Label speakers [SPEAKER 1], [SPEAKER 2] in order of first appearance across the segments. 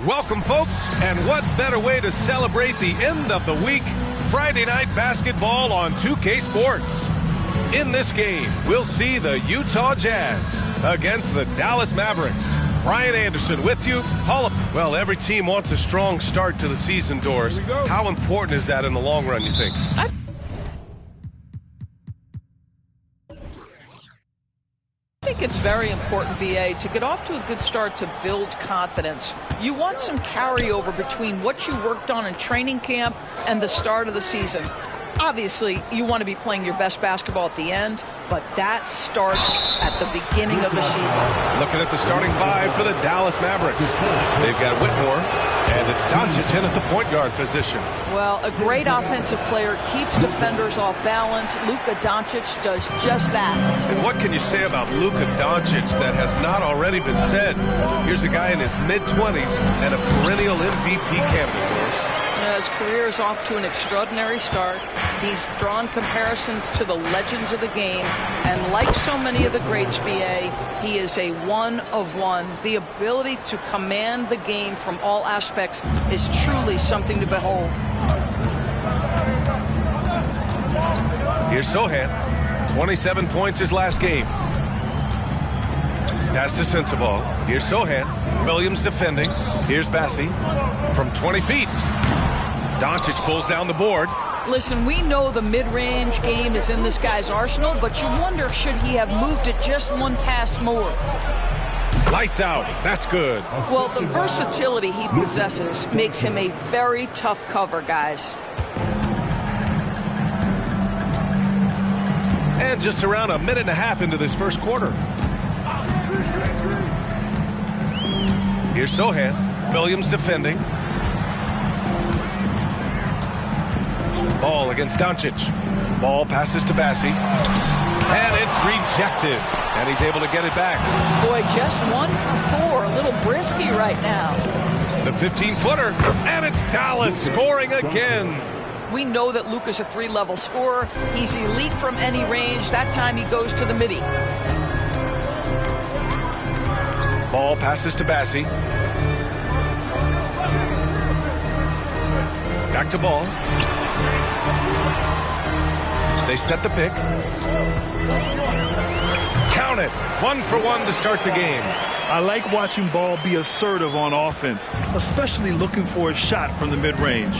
[SPEAKER 1] Welcome, folks, and what better way to celebrate the end of the week? Friday night basketball on 2K Sports. In this game, we'll see the Utah Jazz against the Dallas Mavericks. Brian Anderson with you. Well, every team wants a strong start to the season, Doris. How important is that in the long run, you think?
[SPEAKER 2] I think it's very important, BA, to get off to a good start to build confidence. You want some carryover between what you worked on in training camp and the start of the season. Obviously, you want to be playing your best basketball at the end, but that starts at the beginning of the season.
[SPEAKER 1] Looking at the starting five for the Dallas Mavericks. They've got Whitmore, and it's Doncic in at the point guard position.
[SPEAKER 2] Well, a great offensive player keeps defenders off balance. Luka Doncic does just that.
[SPEAKER 1] And what can you say about Luka Doncic that has not already been said? Here's a guy in his mid-20s and a perennial MVP candidate.
[SPEAKER 2] His career is off to an extraordinary start. He's drawn comparisons to the legends of the game, and like so many of the greats, BA, he is a one of one. The ability to command the game from all aspects is truly something to behold.
[SPEAKER 1] Here's Sohan. 27 points his last game. Pass to Sensabaugh. Here's Sohan. Williams defending. Here's Bassi from 20 feet. Doncic pulls down the board.
[SPEAKER 2] Listen, we know the mid-range game is in this guy's arsenal, but you wonder, should he have moved it just one pass more?
[SPEAKER 1] Lights out. That's good.
[SPEAKER 2] Well, the versatility he possesses makes him a very tough cover, guys.
[SPEAKER 1] And just around a minute and a half into this first quarter. Here's Sohan. Williams defending. Ball against Doncic. Ball passes to Bassi. And it's rejected. And he's able to get it back.
[SPEAKER 2] Boy, just 1 for 4. A little brisky right now.
[SPEAKER 1] The 15-footer. And it's Dallas scoring again.
[SPEAKER 2] We know that Luka's a 3-level scorer. He's elite from any range. That time he goes to the midi.
[SPEAKER 1] Ball passes to Bassi. Back to Ball. They set the pick. Count it. 1 for 1 to start the game.
[SPEAKER 3] I like watching Ball be assertive on offense, especially looking for a shot from the mid-range.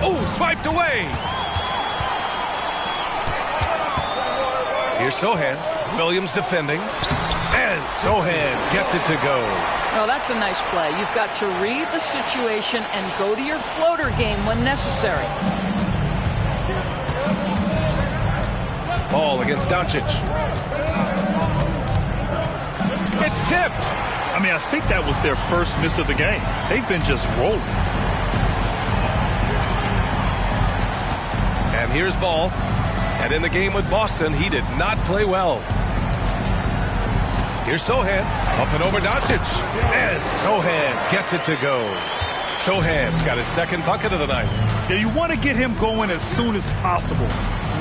[SPEAKER 1] Oh, swiped away. Here's Sohan. Williams defending. And Sohan gets it to go.
[SPEAKER 2] Oh, that's a nice play. You've got to read the situation and go to your floater game when necessary.
[SPEAKER 1] Ball against Doncic. It's tipped.
[SPEAKER 3] I mean, I think that was their first miss of the game. They've been just rolling.
[SPEAKER 1] And here's Ball. And in the game with Boston, he did not play well. Here's Sohan. Up and over Doncic. And Sohan gets it to go. Sohan's got his second bucket of the night.
[SPEAKER 3] Yeah, you want to get him going as soon as possible.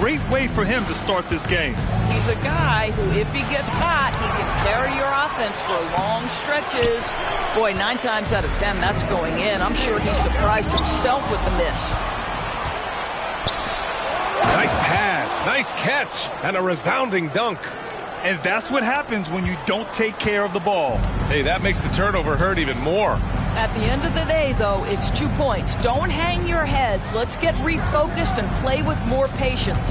[SPEAKER 3] Great way for him to start this game.
[SPEAKER 2] He's a guy who, if he gets hot, he can carry your offense for long stretches. Boy, 9 times out of 10, that's going in. I'm sure he surprised himself with the miss.
[SPEAKER 1] Nice pass, nice catch, and a resounding dunk.
[SPEAKER 3] And that's what happens when you don't take care of the ball.
[SPEAKER 1] Hey, that makes the turnover hurt even more.
[SPEAKER 2] At the end of the day, though, it's 2 points. Don't hang your heads. Let's get refocused and play with more patience.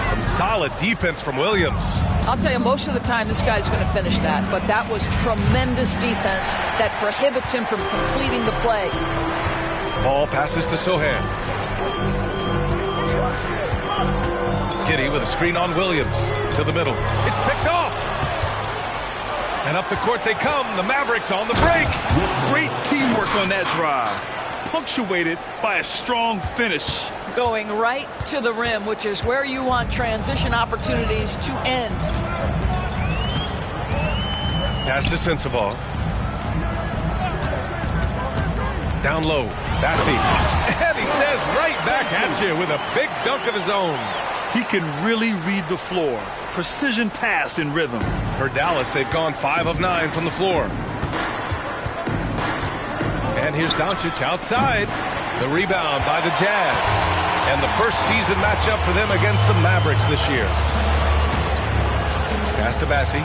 [SPEAKER 1] Some solid defense from Williams.
[SPEAKER 2] I'll tell you, most of the time this guy's going to finish that, but that was tremendous defense that prohibits him from completing the play.
[SPEAKER 1] Ball passes to Sohan. Giddy with a screen on Williams to the middle. It's picked off. And up the court they come. The Mavericks on the break.
[SPEAKER 3] Great teamwork on that drive. Punctuated by a strong finish.
[SPEAKER 2] Going right to the rim, which is where you want transition opportunities to end.
[SPEAKER 1] Pass to Sensabaugh. Down low. Bassi. And he says right back at you with a big dunk of his own.
[SPEAKER 3] He can really read the floor. Precision pass in rhythm.
[SPEAKER 1] For Dallas, they've gone 5 of 9 from the floor. And here's Doncic outside. The rebound by the Jazz. And the first season matchup for them against the Mavericks this year. Pass to Bassi.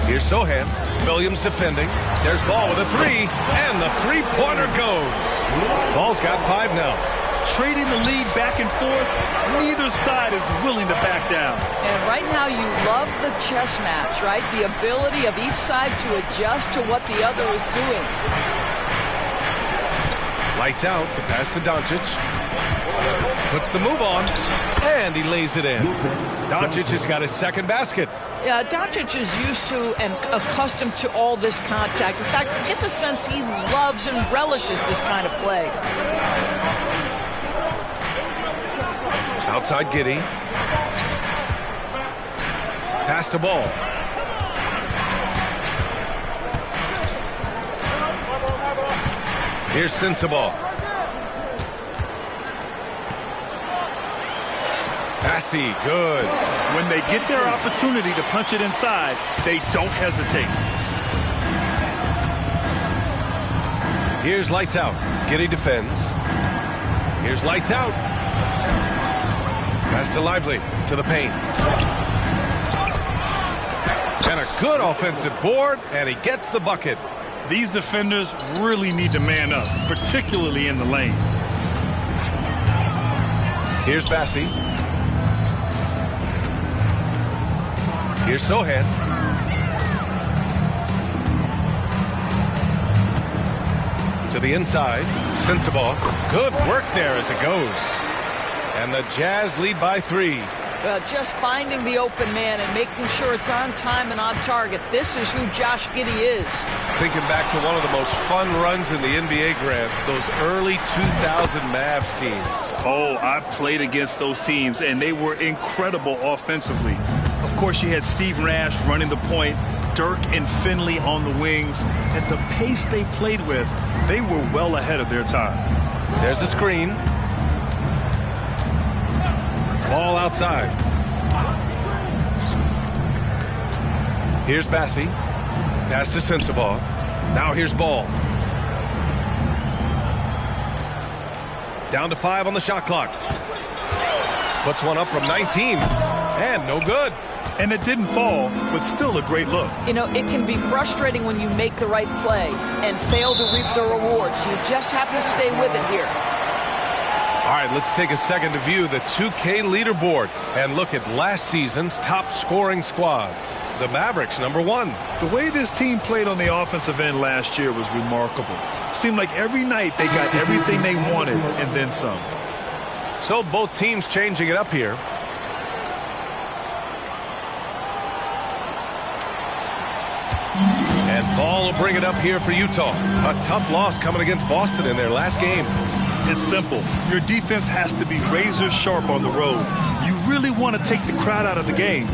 [SPEAKER 1] Here's Sohan. Williams defending. There's Ball with a 3. And the three-pointer goes. Ball's got 5 now.
[SPEAKER 3] Trading the lead back and forth, neither side is willing to back down.
[SPEAKER 2] And right now you love the chess match, right? The ability of each side to adjust to what the other is doing.
[SPEAKER 1] Lights out, the pass to Doncic. Puts the move on, and he lays it in. Doncic has got his second basket.
[SPEAKER 2] Yeah, Doncic is used to and accustomed to all this contact. In fact, I get the sense he loves and relishes this kind of play.
[SPEAKER 1] Outside Giddey. Pass to Ball. Here's Sensabaugh. Bassi, good.
[SPEAKER 3] When they get their opportunity to punch it inside, they don't hesitate.
[SPEAKER 1] Here's Lights Out. Giddey defends. Here's Lights Out. Pass to Lively, to the paint. And a good offensive board, and he gets the bucket.
[SPEAKER 3] These defenders really need to man up, particularly in the lane.
[SPEAKER 1] Here's Bassi. Here's Sohan. To the inside, Sensabaugh. Good work there as it goes. And the Jazz lead by 3.
[SPEAKER 2] Just finding the open man and making sure it's on time and on target. This is who Josh Giddey is.
[SPEAKER 1] Thinking back to one of the most fun runs in the NBA, Grant, those early 2000 Mavs teams.
[SPEAKER 3] Oh, I played against those teams, and they were incredible offensively. Of course, you had Steve Nash running the point, Dirk and Finley on the wings, and the pace they played with, they were well ahead of their time.
[SPEAKER 1] There's a screen. Ball outside. Here's Bassi. Pass to Sensabaugh. Now here's Ball. Down to 5 on the shot clock. Puts one up from 19. And no good.
[SPEAKER 3] And it didn't fall, but still a great look.
[SPEAKER 2] You know, it can be frustrating when you make the right play and fail to reap the rewards. You just have to stay with it here.
[SPEAKER 1] All right, let's take a second to view the 2K leaderboard and look at last season's top scoring squads. The Mavericks, number 1.
[SPEAKER 3] The way this team played on the offensive end last year was remarkable. Seemed like every night they got everything they wanted and then some.
[SPEAKER 1] So both teams changing it up here. And Ball will bring it up here for Utah. A tough loss coming against Boston in their last game.
[SPEAKER 3] It's simple. Your defense has to be razor sharp on the road. You really want to take the crowd out of the game.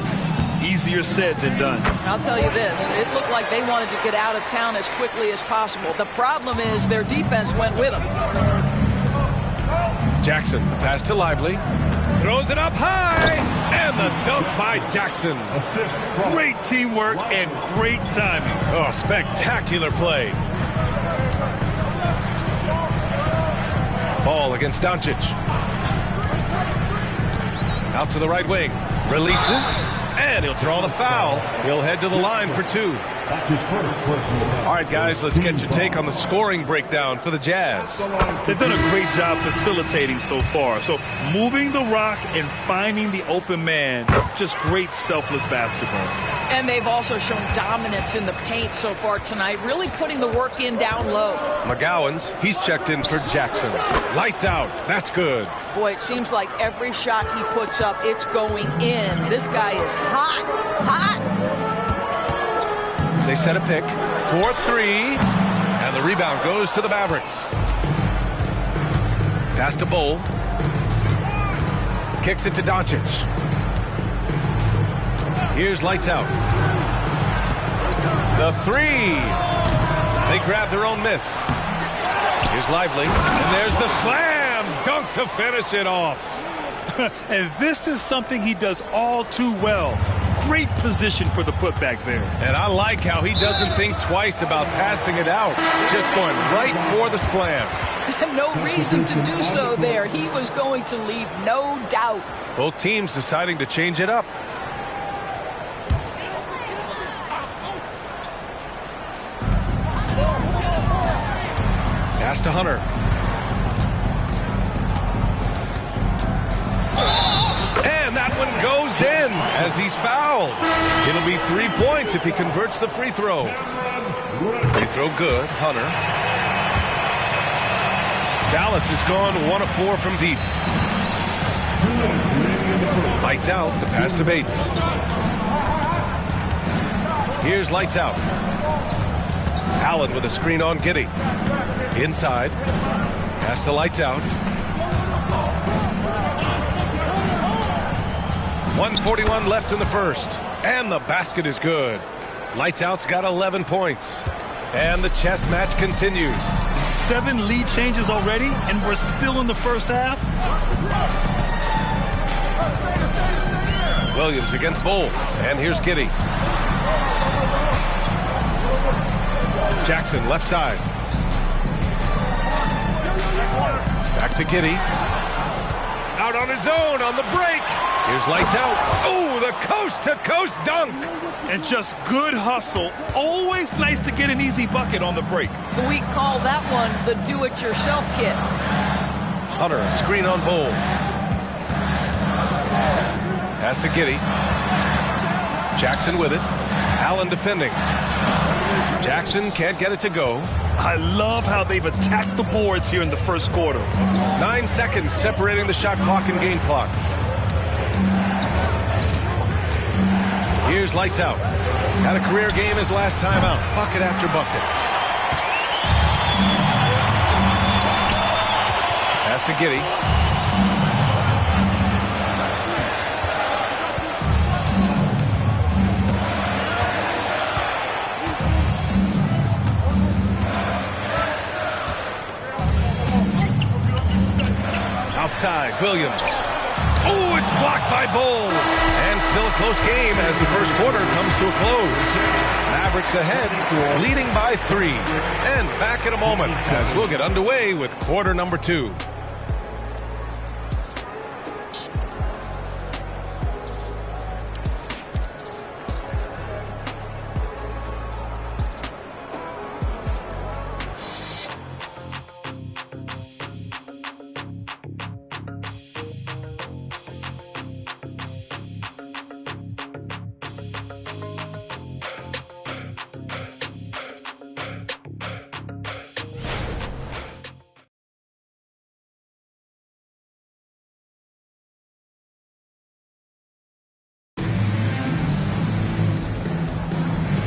[SPEAKER 3] Easier said than done.
[SPEAKER 2] I'll tell you this. It looked like they wanted to get out of town as quickly as possible. The problem is their defense went with them.
[SPEAKER 1] Jackson, the pass to Lively. Throws it up high. And the dunk by Jackson.
[SPEAKER 3] Great teamwork and great timing.
[SPEAKER 1] Oh, spectacular play. Ball against Doncic. Out to the right wing. Releases. And he'll draw the foul. He'll head to the line for 2. All right, guys, let's get your take on the scoring breakdown for the Jazz.
[SPEAKER 3] They've done a great job facilitating so far. So moving the rock and finding the open man, just great selfless basketball.
[SPEAKER 2] And they've also shown dominance in the paint so far tonight, really putting the work in down low.
[SPEAKER 1] McGowan's, he's checked in for Jackson. Lights out. That's good.
[SPEAKER 2] Boy, it seems like every shot he puts up, it's going in. This guy is hot, hot.
[SPEAKER 1] They set a pick. 4-3. And the rebound goes to the Mavericks. Pass to Bull. Kicks it to Doncic. Here's Lights Out. The 3. They grab their own miss. Here's Lively. And there's the slam. Dunked to finish it off.
[SPEAKER 3] And this is something he does all too well. Great position for the putback there.
[SPEAKER 1] And I like how he doesn't think twice about passing it out. Just going right for the slam.
[SPEAKER 2] No reason to do so there. He was going to leave no doubt.
[SPEAKER 1] Both teams deciding to change it up. Pass to Hunter. And that one goes in as he's fouled. It'll be 3 points if he converts the free throw. Free throw good. Hunter. Dallas has gone 1 of 4 from deep. Lights out. The pass to Bates. Here's lights out. Allen with a screen on Giddey. Inside. Pass to lights out. 1:41 left in the first. And the basket is good. Lights out's got 11 points. And the chess match continues.
[SPEAKER 3] 7 lead changes already, and we're still in the first half.
[SPEAKER 1] Williams against Bull. And here's Giddey. Jackson left side. Back to Giddey. Out on his own on the break. Here's lights out. Oh, the coast-to-coast dunk.
[SPEAKER 3] And just good hustle. Always nice to get an easy bucket on the break.
[SPEAKER 2] We call that one the do-it-yourself kit.
[SPEAKER 1] Hunter, a screen on Bull. Pass to Giddey. Jackson with it. Allen defending. Jackson can't get it to go.
[SPEAKER 3] I love how they've attacked the boards here in the first quarter.
[SPEAKER 1] 9 seconds separating the shot clock and game clock. Here's lights out. Had a career game his last time out. Bucket after bucket. Pass to Giddey. Outside, Williams. Oh, it's blocked by Bull. And still a close game as the first quarter comes to a close. Mavericks ahead, leading by 3. And back in a moment as we'll get underway with quarter number 2.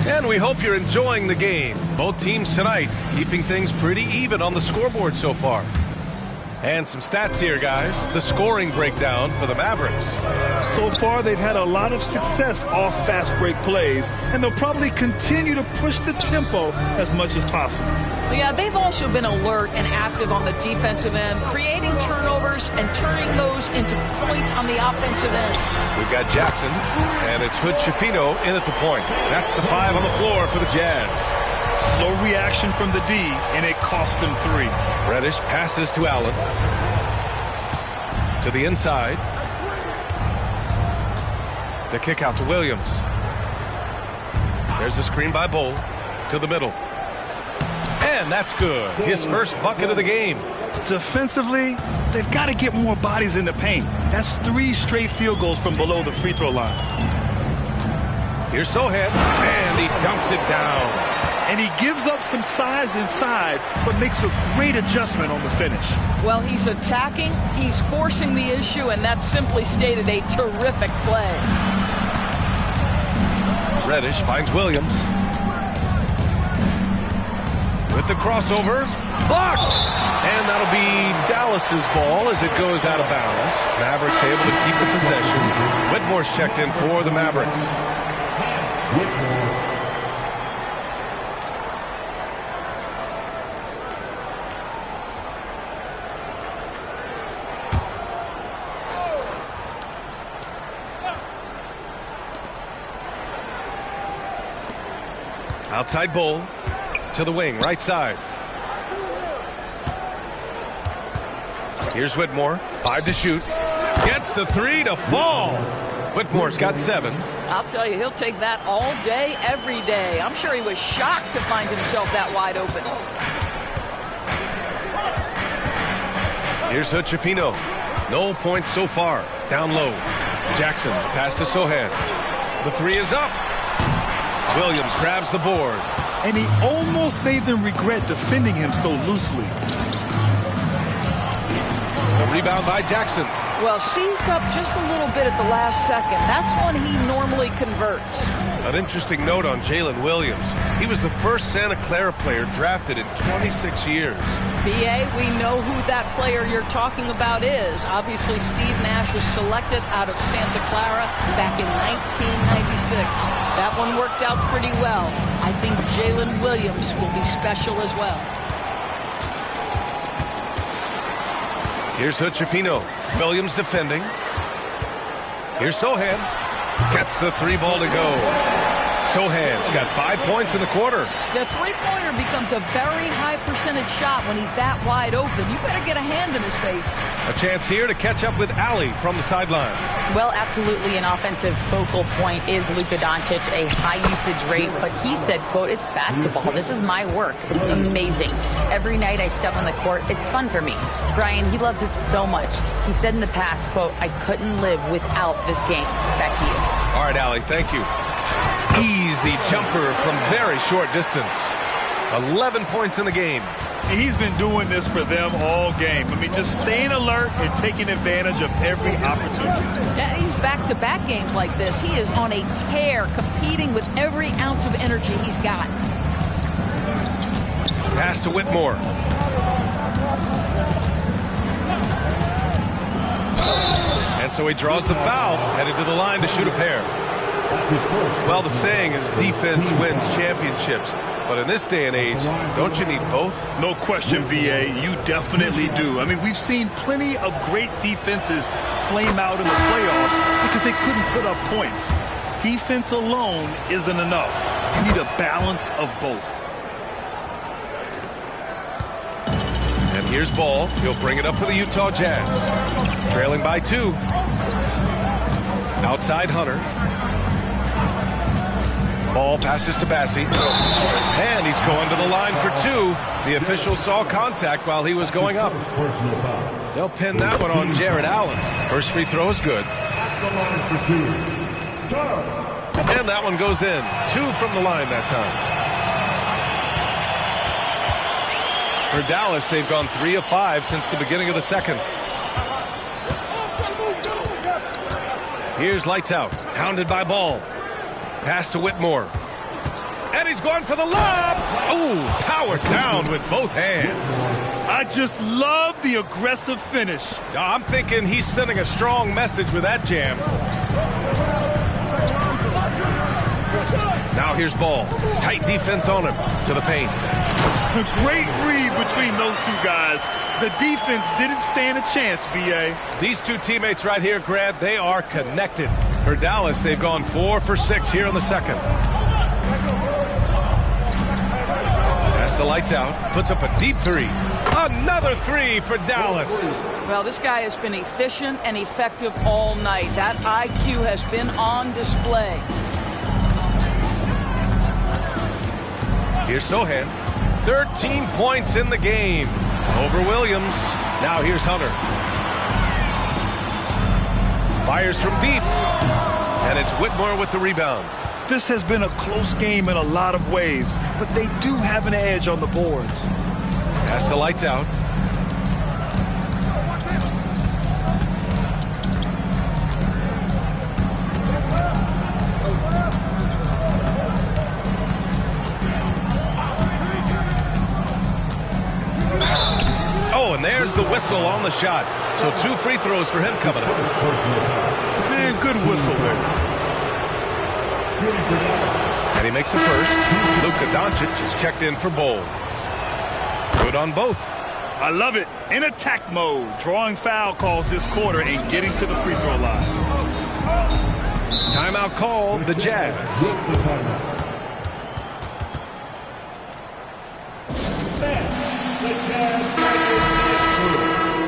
[SPEAKER 1] And we hope you're enjoying the game. Both teams tonight keeping things pretty even on the scoreboard so far. And some stats here, guys. The scoring breakdown for the Mavericks.
[SPEAKER 3] So far, they've had a lot of success off fast break plays, and they'll probably continue to push the tempo as much as possible.
[SPEAKER 2] Yeah, they've also been alert and active on the defensive end, creating turnovers and turning those into points on the offensive end.
[SPEAKER 1] We've got Jackson, and it's Hood Schifino in at the point. That's the 5 on the floor for the Jazz.
[SPEAKER 3] Slow reaction from the D, and it cost them 3.
[SPEAKER 1] Reddish passes to Allen. To the inside. The kick out to Williams. There's a screen by Bull. To the middle. And that's good. His first bucket of the game.
[SPEAKER 3] Defensively, they've got to get more bodies in the paint. That's 3 straight field goals from below the free throw line.
[SPEAKER 1] Here's Sohan, and he dunks it down.
[SPEAKER 3] And he gives up some size inside, but makes a great adjustment on the finish.
[SPEAKER 2] Well, he's attacking, he's forcing the issue, and that's simply stated a terrific play.
[SPEAKER 1] Reddish finds Williams. With the crossover, blocked! And that'll be Dallas's ball as it goes out of bounds. Mavericks able to keep the possession. Whitmore's checked in for the Mavericks. Outside Bull to the wing, right side. Here's Whitmore, 5 to shoot. Gets the 3 to fall. Whitmore's got 7.
[SPEAKER 2] I'll tell you, he'll take that all day, every day. I'm sure he was shocked to find himself that wide open.
[SPEAKER 1] Here's Hutchifino. No points so far. Down low. Jackson, pass to Sohan. The 3 is up. Williams grabs the board.
[SPEAKER 3] And he almost made them regret defending him so loosely.
[SPEAKER 1] The rebound by Jackson.
[SPEAKER 2] Well, seized up just a little bit at the last second. That's when he normally converts.
[SPEAKER 1] An interesting note on Jalen Williams. He was the first Santa Clara player drafted in 26 years.
[SPEAKER 2] B.A., we know who that player you're talking about is. Obviously, Steve Nash was selected out of Santa Clara back in 1996. That one worked out pretty well. I think Jalen Williams will be special as well.
[SPEAKER 1] Here's Hutchifino. Williams defending. Here's Sohan. Gets the 3 ball to go. Sohan's got 5 points in the quarter.
[SPEAKER 2] The three-pointer becomes a very high percentage shot when he's that wide open. You better get a hand in his face.
[SPEAKER 1] A chance here to catch up with Allie from the sideline.
[SPEAKER 4] Well, absolutely an offensive focal point is Luka Doncic, a high usage rate, but he said, quote, it's basketball. This is my work. It's amazing. Every night I step on the court, it's fun for me. Brian, he loves it so much. He said in the past, quote, I couldn't live without this game. Back to you.
[SPEAKER 1] All right, Allie, thank you. Easy jumper from very short distance. 11 points in the game.
[SPEAKER 3] He's been doing this for them all game. I mean, just staying alert and taking advantage of every opportunity.
[SPEAKER 2] Yeah, he's back-to-back games like this. He is on a tear, competing with every ounce of energy he's got.
[SPEAKER 1] Pass to Whitmore. And so he draws the foul, headed to the line to shoot a pair. Well, the saying is defense wins championships. But in this day and age, don't you need both?
[SPEAKER 3] No question, B.A. You definitely do. I mean, we've seen plenty of great defenses flame out in the playoffs because they couldn't put up points. Defense alone isn't enough. You need a balance of both.
[SPEAKER 1] And here's Ball. He'll bring it up for the Utah Jazz. Trailing by 2. Outside Hunter. Ball passes to Bassey. And he's going to the line for 2. The official saw contact while he was going up. They'll pin that one on Jared Allen. First free throw is good. And that one goes in. 2 from the line that time. For Dallas, they've gone 3 of 5 since the beginning of the second. Here's Lights Out. Hounded by Ball. Pass to Whitmore. And he's going for the lob. Oh, powered down with both hands.
[SPEAKER 3] I just love the aggressive finish.
[SPEAKER 1] I'm thinking he's sending a strong message with that jam. Now here's Ball. Tight defense on him. To the paint.
[SPEAKER 3] A great read between those two guys. The defense didn't stand a chance, B.A.
[SPEAKER 1] These two teammates right here, Grant, they are connected. For Dallas, they've gone 4 for 6 here in the second. Pass to Lights Out. Puts up a deep 3. Another 3 for Dallas.
[SPEAKER 2] Well, this guy has been efficient and effective all night. That IQ has been on display.
[SPEAKER 1] Here's Sohan. 13 points in the game. Over Williams. Now here's Hunter. Fires from deep. And it's Whitmore with the rebound.
[SPEAKER 3] This has been a close game in a lot of ways, but they do have an edge on the boards.
[SPEAKER 1] Pass to Lights Out. Oh, and there's the whistle on the shot. So 2 free throws for him coming up.
[SPEAKER 3] Man, good whistle there.
[SPEAKER 1] And he makes the first. Luka Doncic is checked in for Bowl. Good on both.
[SPEAKER 3] I love it. In attack mode, drawing foul calls this quarter and getting to the free throw line.
[SPEAKER 1] Timeout called, the Jazz.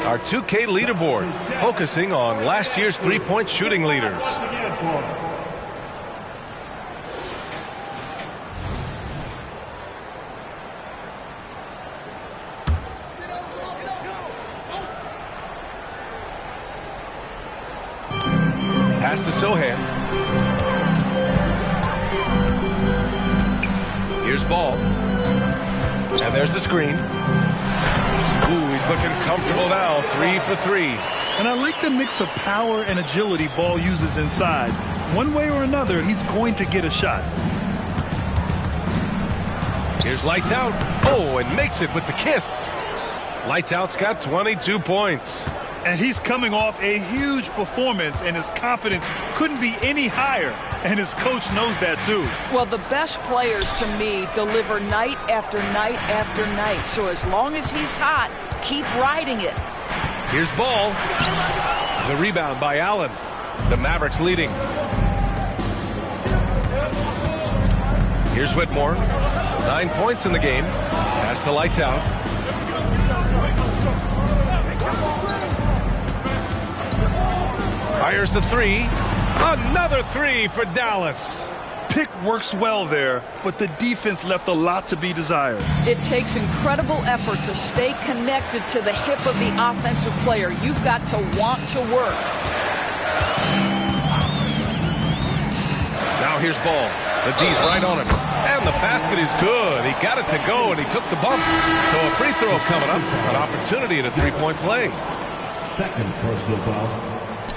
[SPEAKER 1] Our 2K leaderboard, focusing on last year's three-point shooting leaders. Pass to Sohan. Here's Ball. And there's the screen. Ooh, he's looking comfortable now. 3 for 3.
[SPEAKER 3] And I like the mix of power and agility Ball uses inside. One way or another, he's going to get a shot.
[SPEAKER 1] Here's Lights Out. Oh, and makes it with the kiss. Lights Out's got 22 points.
[SPEAKER 3] And he's coming off a huge performance, and his confidence couldn't be any higher. And his coach knows that, too.
[SPEAKER 2] Well, the best players, to me, deliver night after night after night. So as long as he's hot, keep riding it.
[SPEAKER 1] Here's Ball. The rebound by Allen. The Mavericks leading. Here's Whitmore. 9 points in the game. Pass to Lights Out. Fires the three. Another three for Dallas.
[SPEAKER 3] Pick works well there, but the defense left a lot to be desired.
[SPEAKER 2] It takes incredible effort to stay connected to the hip of the offensive player. You've got to want to work.
[SPEAKER 1] Now here's Ball. The D's right on him. And the basket is good. He got it to go, and he took the bump. So a free throw coming up. An opportunity at a three-point play.
[SPEAKER 5] Second personal foul.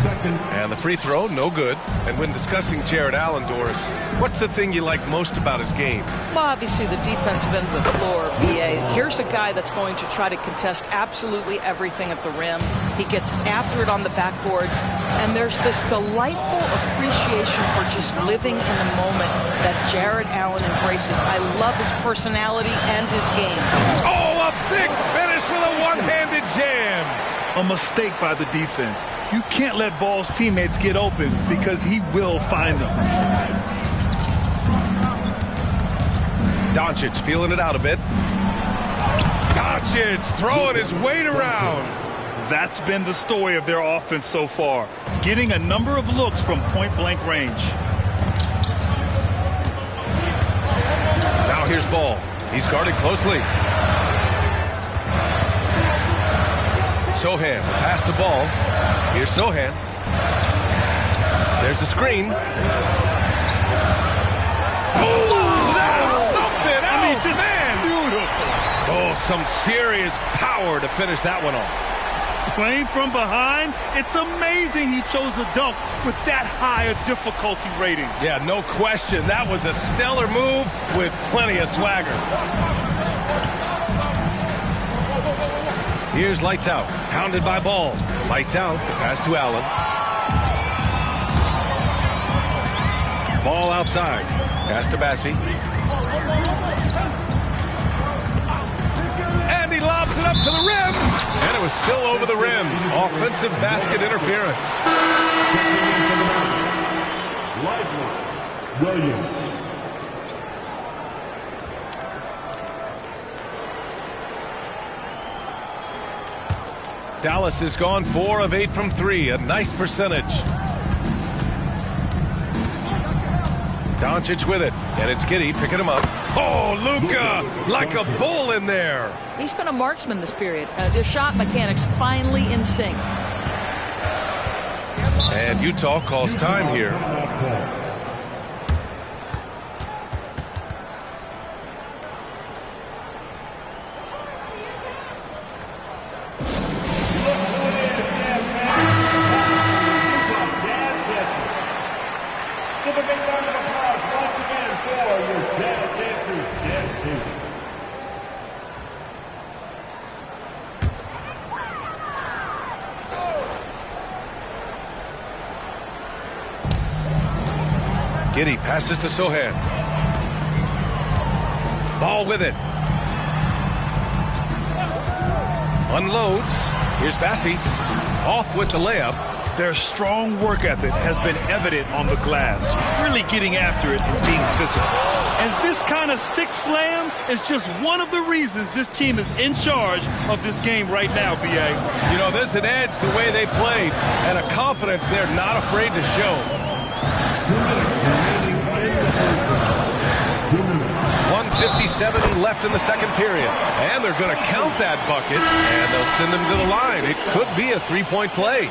[SPEAKER 1] And the free throw, no good. And when discussing Jared Allen, Doris, what's the thing you like most about his game?
[SPEAKER 2] Well, obviously the defensive end of the floor, BA. Here's a guy that's going to try to contest absolutely everything at the rim. He gets after it on the backboards. And there's this delightful appreciation for just living in the moment that Jared Allen embraces. I love his personality and his game.
[SPEAKER 1] Oh, a big finish with a one-handed jam.
[SPEAKER 3] A mistake by the defense. You can't let Ball's teammates get open because he will find them.
[SPEAKER 1] Doncic feeling it out a bit. Doncic throwing his weight around.
[SPEAKER 3] That's been the story of their offense so far. Getting a number of looks from point-blank range.
[SPEAKER 1] Now here's Ball. He's guarded closely. Sohan, pass to Ball. Here's Sohan. There's a screen. Oh, that's something else,
[SPEAKER 3] I mean, just
[SPEAKER 1] man.
[SPEAKER 3] Beautiful.
[SPEAKER 1] Oh, some serious power to finish that one off.
[SPEAKER 3] Playing from behind, it's amazing he chose a dunk with that high a difficulty rating.
[SPEAKER 1] Yeah, no question. That was a stellar move with plenty of swagger. Here's Lights Out, pounded by Ball. Lights Out, the pass to Allen. Ball outside, pass to Bassie. And he lobs it up to the rim. And it was still over the rim. Offensive basket interference.
[SPEAKER 5] Lively. Williams.
[SPEAKER 1] Dallas has gone 4 of 8 from 3, a nice percentage. Doncic with it, and it's Giddey picking him up. Oh, Luka, like a bull in there.
[SPEAKER 2] He's been a marksman this period. Their shot mechanics finally in sync.
[SPEAKER 1] And Utah calls time here. Giddey passes to Sohan. Ball with it. Unloads. Here's Bassie. Off with the layup.
[SPEAKER 3] Their strong work ethic has been evident on the glass, really getting after it and being physical. And this kind of six slam is just one of the reasons this team is in charge of this game right now, B.A.
[SPEAKER 1] You know, there's an edge the way they played and a confidence they're not afraid to show. 1:57 left in the second period. And they're going to count that bucket, and they'll send them to the line. It could be a three-point play.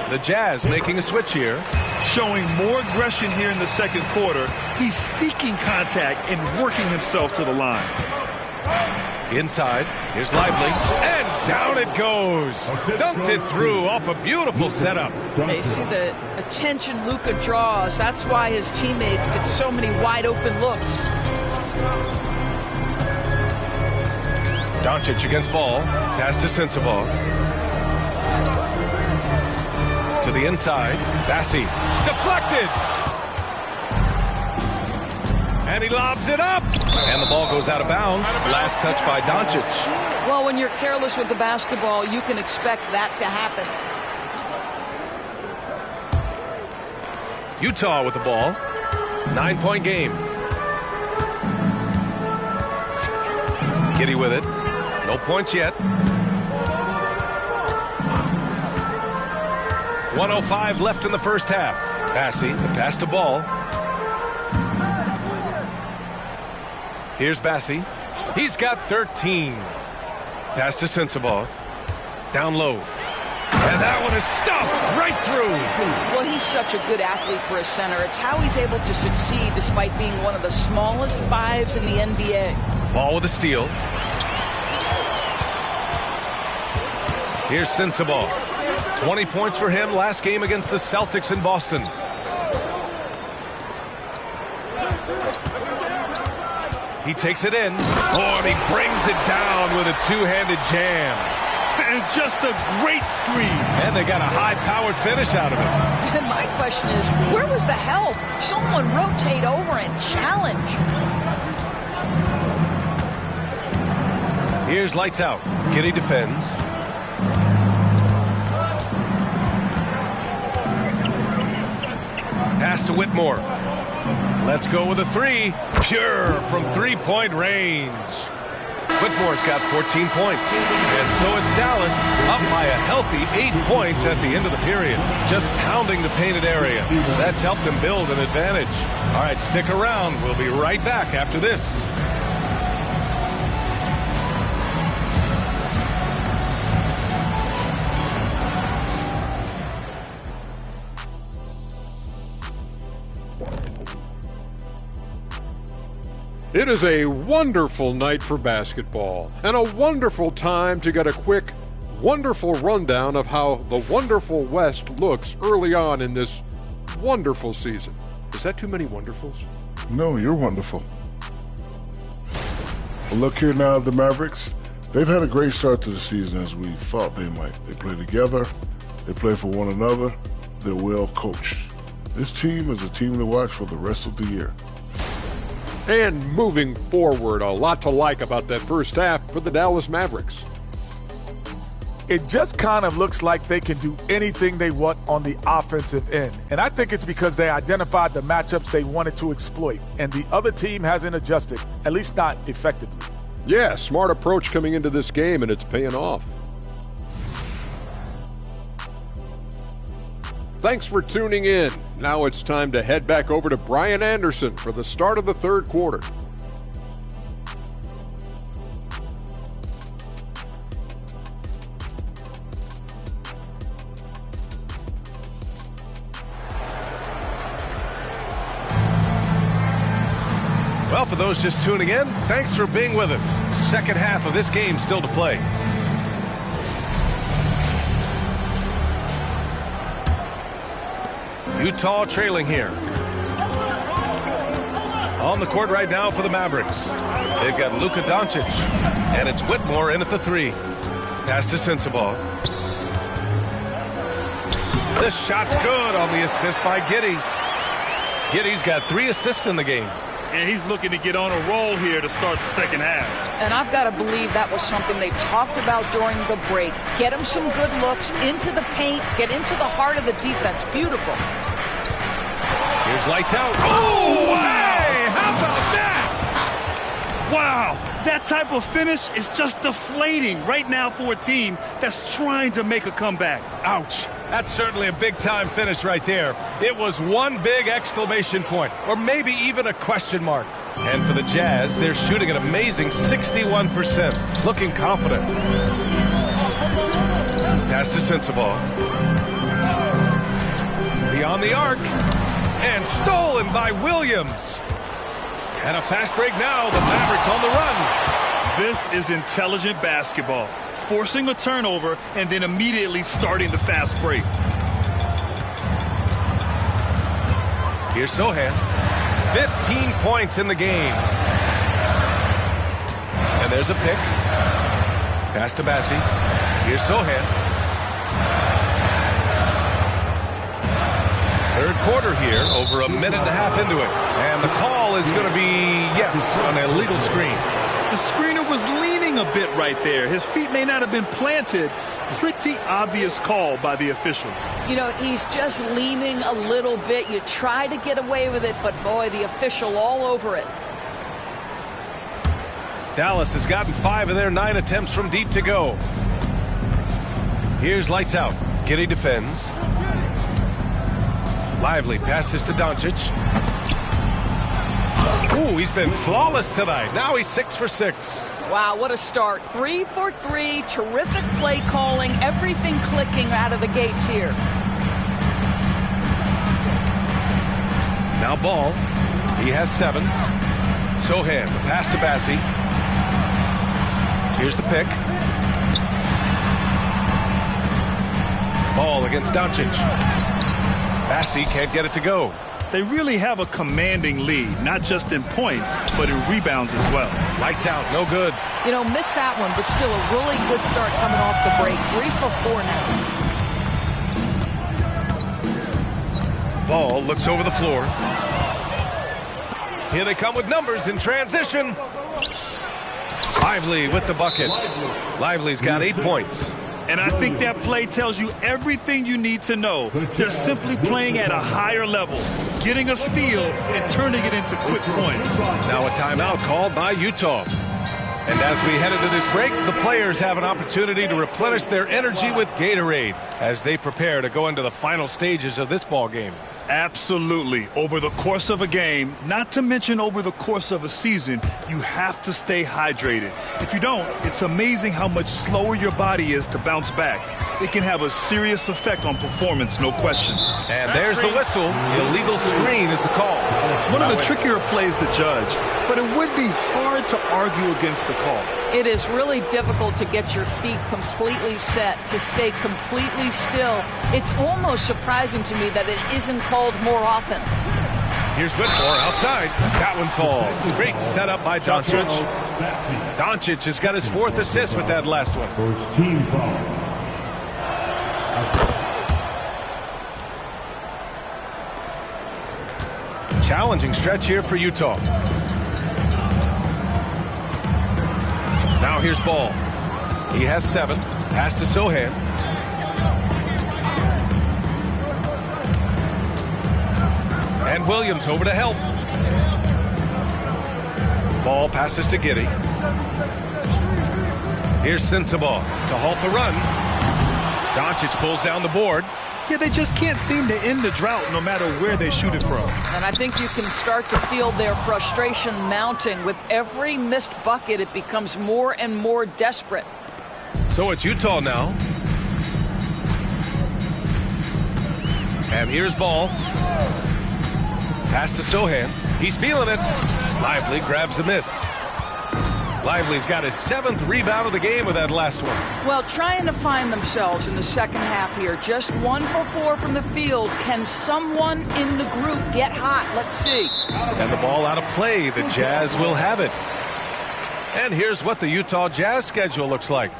[SPEAKER 1] The Jazz making a switch here.
[SPEAKER 3] Showing more aggression here in the second quarter. He's seeking contact and working himself to the line.
[SPEAKER 1] Inside, here's Lively, and down it goes. Dunked it through off a beautiful setup.
[SPEAKER 2] They see the attention Luka draws. That's why his teammates get so many wide-open looks.
[SPEAKER 1] Doncic against ball. Pass to Sensabaugh. To the inside. Bassi. Deflected. And he lobs it up. And the ball goes out of bounds. Last touch by Doncic.
[SPEAKER 2] Well, when you're careless with the basketball, you can expect that to happen.
[SPEAKER 1] Utah with the ball. 9-point game. Giddey with it. No points yet. 1:05 left in the first half. Bassi, the pass to ball. Here's Bassi. He's got 13. Pass to Sensabaugh. Down low. And that one is stuffed right through.
[SPEAKER 2] Well, he's such a good athlete for a center. It's how he's able to succeed despite being one of the smallest fives in the NBA.
[SPEAKER 1] Ball with a steal. Here's Sensabaugh. 20 points for him last game against the Celtics in Boston. He takes it in. Oh, and he brings it down with a two-handed jam.
[SPEAKER 3] And just a great screen.
[SPEAKER 1] And they got a high-powered finish out of it.
[SPEAKER 2] And my question is, where was the help? Someone rotate over and challenge.
[SPEAKER 1] Here's lights out. Giddey defends. Pass to Whitmore. Let's go with a three. Pure from three-point range. Whitmore's got 14 points. And so it's Dallas up by a healthy 8 points at the end of the period. Just pounding the painted area. That's helped him build an advantage. All right, stick around. We'll be right back after this.
[SPEAKER 6] It is a wonderful night for basketball and a wonderful time to get a quick, wonderful rundown of how the wonderful West looks early on in this wonderful season. Is that too many wonderfuls?
[SPEAKER 7] No, you're wonderful. Well, look here now at the Mavericks. They've had a great start to the season as we thought they might. They play together. They play for one another. They're well coached. This team is a team to watch for the rest of the year.
[SPEAKER 6] And moving forward, a lot to like about that first half for the Dallas Mavericks.
[SPEAKER 8] It just kind of looks like they can do anything they want on the offensive end. And I think it's because they identified the matchups they wanted to exploit, and the other team hasn't adjusted, at least not effectively.
[SPEAKER 6] Yeah, smart approach coming into this game, and it's paying off. Thanks for tuning in. Now it's time to head back over to Brian Anderson for the start of the third quarter.
[SPEAKER 1] Well, for those just tuning in, thanks for being with us. Second half of this game still to play. Utah trailing here. On the court right now for the Mavericks. They've got Luka Doncic, and it's Whitmore in at the three. Pass to Sensabaugh. The shot's good on the assist by Giddey. Giddey's got 3 assists in the game.
[SPEAKER 3] And he's looking to get on a roll here to start the second half.
[SPEAKER 2] And I've got to believe that was something they talked about during the break. Get him some good looks into the paint, get into the heart of the defense. Beautiful.
[SPEAKER 1] Here's lights out. Oh, hey, how about
[SPEAKER 3] Wow, that type of finish is just deflating right now for a team that's trying to make a comeback.
[SPEAKER 1] Ouch. That's certainly a big-time finish right there. It was one big exclamation point, or maybe even a question mark. And for the Jazz, they're shooting an amazing 61%, looking confident. Pass to Sensabaugh. Beyond the arc, and stolen by Williams. And a fast break now. The Mavericks on the run.
[SPEAKER 3] This is intelligent basketball. Forcing a turnover and then immediately starting the fast break.
[SPEAKER 1] Here's Sohan. 15 points in the game. And there's a pick. Pass to Bassi. Here's Sohan. Third quarter here, over a minute and a half into it. And the call is going to be, yes, on an illegal screen.
[SPEAKER 3] The screener was leaning a bit right there. His feet may not have been planted. Pretty obvious call by the officials.
[SPEAKER 2] You know, he's just leaning a little bit. You try to get away with it, but boy, the official all over it.
[SPEAKER 1] Dallas has gotten 5 of their 9 attempts from deep to go. Here's lights out. Giddey defends. Lively passes to Doncic. Ooh, he's been flawless tonight. Now he's 6 for 6.
[SPEAKER 2] Wow, what a start. 3 for 3. Terrific play calling. Everything clicking out of the gates here.
[SPEAKER 1] Now Ball. He has 7. Sohan, the pass to Bassi. Here's the pick. Ball against Doncic. Bassi can't get it to go.
[SPEAKER 3] They really have a commanding lead, not just in points, but in rebounds as well.
[SPEAKER 1] Lights out, no good.
[SPEAKER 2] You know, missed that one, but still a really good start coming off the break. 3 for 4 now.
[SPEAKER 1] Ball looks over the floor. Here they come with numbers in transition. Lively with the bucket. Lively's got 8 points.
[SPEAKER 3] And I think that play tells you everything you need to know. They're simply playing at a higher level, getting a steal and turning it into quick points.
[SPEAKER 1] Now a timeout called by Utah. And as we head into this break, the players have an opportunity to replenish their energy with Gatorade as they prepare to go into the final stages of this ball game.
[SPEAKER 3] Absolutely. Over the course of a game, not to mention over the course of a season, you have to stay hydrated. If you don't, it's amazing how much slower your body is to bounce back. It can have a serious effect on performance, no question.
[SPEAKER 1] And there's the whistle. Illegal screen is the call.
[SPEAKER 3] One of the trickier plays to judge, but it would be hard to argue against the call.
[SPEAKER 2] It is really difficult to get your feet completely set, to stay completely still. It's almost surprising to me that it isn't called more often.
[SPEAKER 1] Here's Whitmore outside. That one falls. Great setup by Doncic. Doncic has got his 4th assist with that last one.
[SPEAKER 5] First team foul.
[SPEAKER 1] Challenging stretch here for Utah. Now here's Ball. He has 7. Pass to Sohan. And Williams over to help. Ball passes to Giddey. Here's Sensabaugh to halt the run. Doncic pulls down the board.
[SPEAKER 3] Yeah, they just can't seem to end the drought no matter where they shoot it from.
[SPEAKER 2] And I think you can start to feel their frustration mounting. With every missed bucket, it becomes more and more desperate.
[SPEAKER 1] So it's Utah now. And here's Ball. Pass to Sohan. He's feeling it. Lively grabs a miss. Lively's got his 7th rebound of the game with that last one.
[SPEAKER 2] Well, trying to find themselves in the second half here. Just 1 for 4 from the field. Can someone in the group get hot? Let's see.
[SPEAKER 1] And the ball out of play. The Jazz will have it. And here's what the Utah Jazz schedule looks like.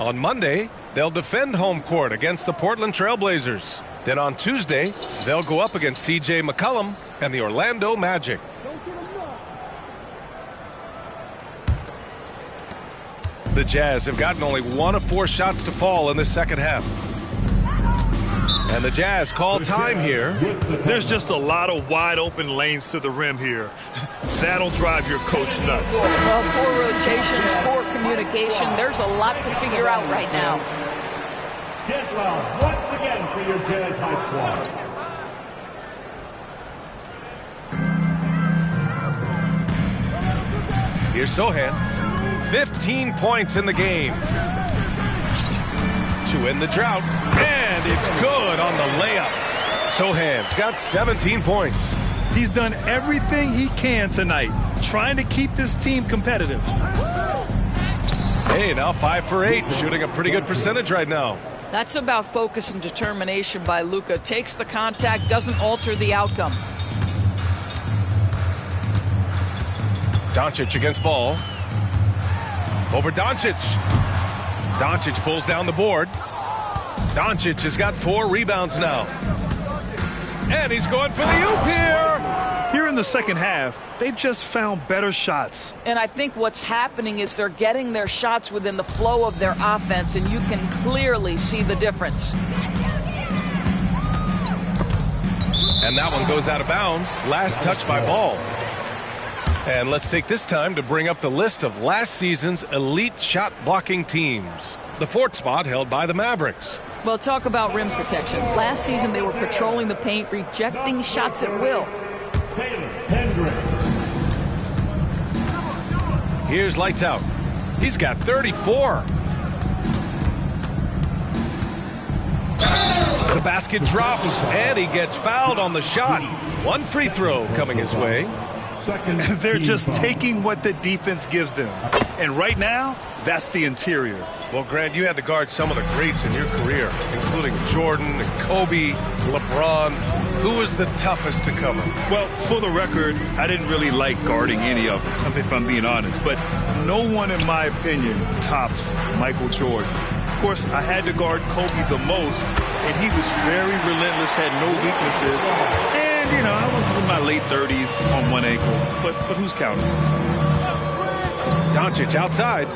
[SPEAKER 1] On Monday, they'll defend home court against the Portland Trailblazers. Then on Tuesday, they'll go up against C.J. McCollum and the Orlando Magic. The Jazz have gotten only 1 of 4 shots to fall in the second half. And the Jazz call time here.
[SPEAKER 3] There's just a lot of wide open lanes to the rim here. That'll drive your coach nuts.
[SPEAKER 2] Well, poor rotations, poor communication. There's a lot to figure out right now.
[SPEAKER 5] Get well once again for your Jazz High Squad.
[SPEAKER 1] Here's Sohan. 15 points in the game to end the drought. And it's good on the layup. Sohan's got 17 points.
[SPEAKER 3] He's done everything he can tonight, trying to keep this team competitive.
[SPEAKER 1] Hey, now 5 for 8, shooting a pretty good percentage right now.
[SPEAKER 2] That's about focus and determination by Luka. Takes the contact, doesn't alter the outcome.
[SPEAKER 1] Doncic against Ball. Over Doncic. Doncic pulls down the board. Doncic has got 4 rebounds now. And he's going for the oop here.
[SPEAKER 3] Here in the second half, they've just found better shots.
[SPEAKER 2] And I think what's happening is they're getting their shots within the flow of their offense, and you can clearly see the difference.
[SPEAKER 1] And that one goes out of bounds. Last touch by Ball. And let's take this time to bring up the list of last season's elite shot blocking teams. The 4th spot held by the Mavericks.
[SPEAKER 2] Well, talk about rim protection. Last season they were patrolling the paint, rejecting shots at will.
[SPEAKER 1] Here's Lights Out. He's got 34. The basket drops, and he gets fouled on the shot. 1 free throw coming his way.
[SPEAKER 3] They're just taking what the defense gives them. And right now, that's the interior.
[SPEAKER 1] Well, Grant, you had to guard some of the greats in your career, including Jordan, and Kobe, LeBron. Who was the toughest to cover?
[SPEAKER 3] Well, for the record, I didn't really like guarding any of them, if I'm being honest. But no one, in my opinion, tops Michael Jordan. Of course, I had to guard Kobe the most, and he was very relentless, had no weaknesses. And, you know, I was in my late 30s on one ankle. But who's counting?
[SPEAKER 1] Doncic outside.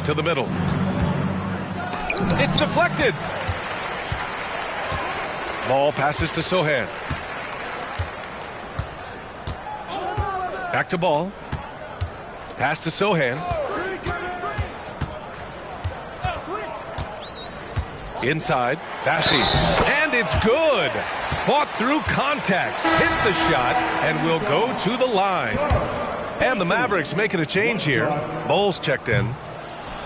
[SPEAKER 1] To the middle. It's deflected. Ball passes to Sohan. Back to Ball. Pass to Sohan. Inside. Bassi. And it's good. Fought through contact. Hit the shot and will go to the line. And the Mavericks making a change here. Bowles checked in.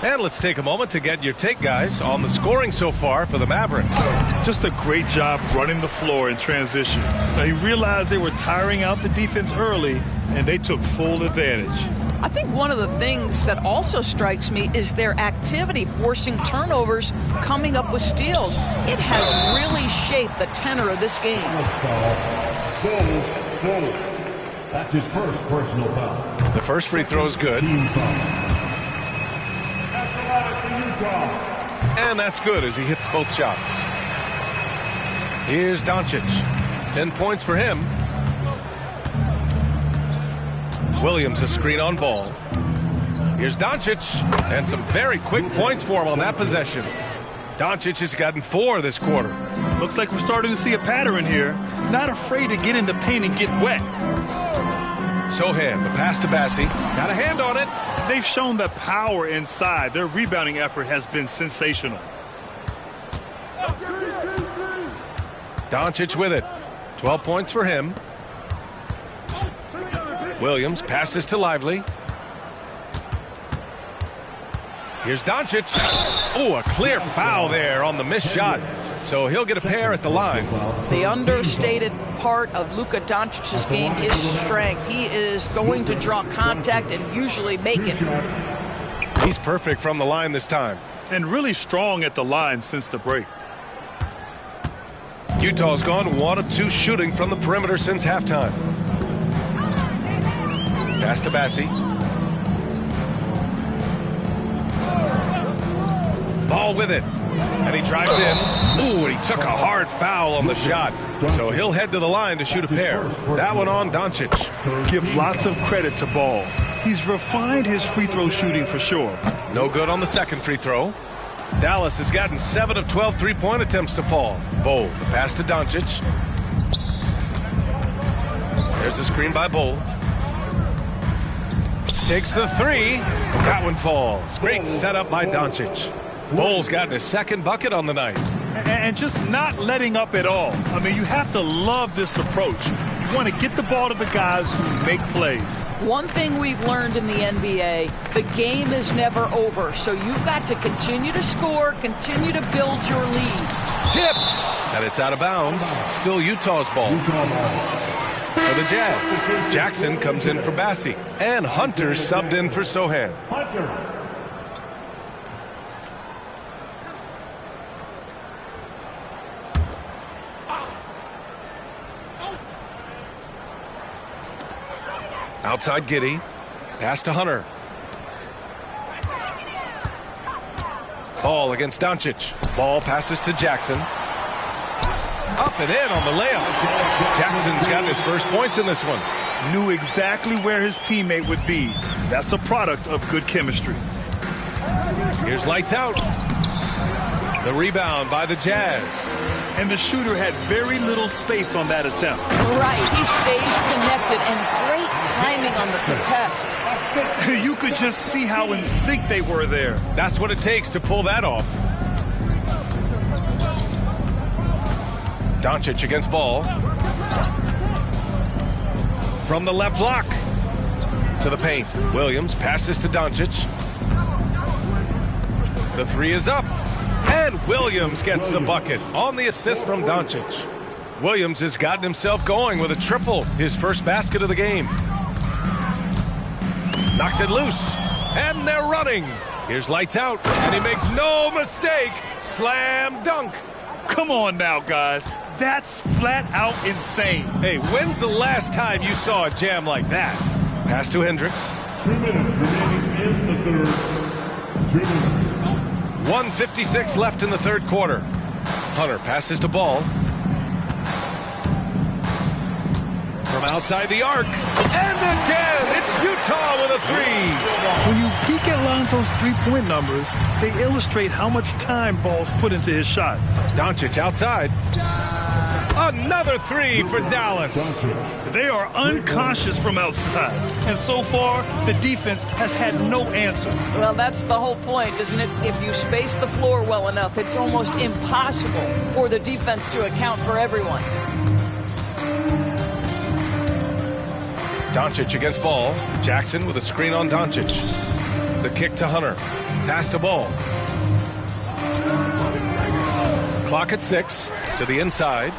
[SPEAKER 1] And let's take a moment to get your take, guys, on the scoring so far for the Mavericks.
[SPEAKER 3] Just a great job running the floor in transition. Now, he realized they were tiring out the defense early, and they took full advantage.
[SPEAKER 2] I think one of the things that also strikes me is their activity forcing turnovers, coming up with steals. It has really shaped the tenor of this game.
[SPEAKER 5] That's his first personal foul.
[SPEAKER 1] The first free throw is good. And that's good as he hits both shots. Here's Doncic. 10 points for him. Williams a screen on Ball. Here's Doncic. And some very quick points for him on that possession. Doncic has gotten 4 this quarter.
[SPEAKER 3] Looks like we're starting to see a pattern here. Not afraid to get in the paint and get wet.
[SPEAKER 1] Sohan, the pass to Bassi. Got a hand on it.
[SPEAKER 3] They've shown the power inside. Their rebounding effort has been sensational.
[SPEAKER 1] Doncic with it. 12 points for him. Williams passes to Lively. Here's Doncic. Oh, a clear foul there on the missed shot. So he'll get a pair at the line.
[SPEAKER 2] The understated part of Luka Doncic's game is strength. He is going to draw contact and usually make it.
[SPEAKER 1] He's perfect from the line this time.
[SPEAKER 3] And really strong at the line since the break.
[SPEAKER 1] Utah's gone 1 of 2 shooting from the perimeter since halftime. Pass to Bassi. Ball with it. And he drives in. Ooh, and he took a hard foul on the shot. So he'll head to the line to shoot a pair. That one on Doncic.
[SPEAKER 3] Give lots of credit to Ball. He's refined his free throw shooting for sure.
[SPEAKER 1] No good on the second free throw. Dallas has gotten 7 of 12 three-point attempts to fall. Ball, the pass to Doncic. There's a screen by Bull. Takes the three. That one falls. Great setup by Doncic. Bull's got his second bucket on the night.
[SPEAKER 3] And just not letting up at all. I mean, you have to love this approach. You want to get the ball to the guys who make plays.
[SPEAKER 2] One thing we've learned in the NBA, the game is never over. So you've got to continue to score, continue to build your lead.
[SPEAKER 1] Tipped. And it's out of bounds. Still Utah's ball. For the Jazz, Jackson comes in for Bassi. And Hunter subbed in for Sohan.
[SPEAKER 5] Hunter.
[SPEAKER 1] Outside Giddey. Pass to Hunter. Ball against Doncic. Ball passes to Jackson. Up and in on the layup. Jackson's got his first points in this one.
[SPEAKER 3] Knew exactly where his teammate would be. That's a product of good chemistry.
[SPEAKER 1] Here's lights out. The rebound by the Jazz.
[SPEAKER 3] And the shooter had very little space on that attempt.
[SPEAKER 2] Right, he stays connected, and great timing on the contest.
[SPEAKER 3] You could just see how in sync they were there.
[SPEAKER 1] That's what it takes to pull that off. Doncic against Ball. From the left block to the paint. Williams passes to Doncic. The three is up. And Williams gets the bucket on the assist from Doncic. Williams has gotten himself going with a triple, his first basket of the game. Knocks it loose, and they're running. Here's lights out, and he makes no mistake. Slam dunk.
[SPEAKER 3] Come on now, guys. That's flat out insane.
[SPEAKER 1] Hey, when's the last time you saw a jam like that? Pass to Hendricks.
[SPEAKER 5] 2 minutes remaining in the third. 2 minutes.
[SPEAKER 1] 1:56 left in the third quarter. Hunter passes to Ball. From outside the arc. And again, it's Utah with a three.
[SPEAKER 3] When you peek at Lonzo's three-point numbers, they illustrate how much time Ball's put into his shot.
[SPEAKER 1] Doncic outside. Another three for Dallas.
[SPEAKER 3] They are unconscious from outside. And so far, the defense has had no answer.
[SPEAKER 2] Well, that's the whole point, isn't it? If you space the floor well enough, it's almost impossible for the defense to account for everyone.
[SPEAKER 1] Doncic against Ball. Jackson with a screen on Doncic. The kick to Hunter. Pass to Ball. Clock at 6. To the inside.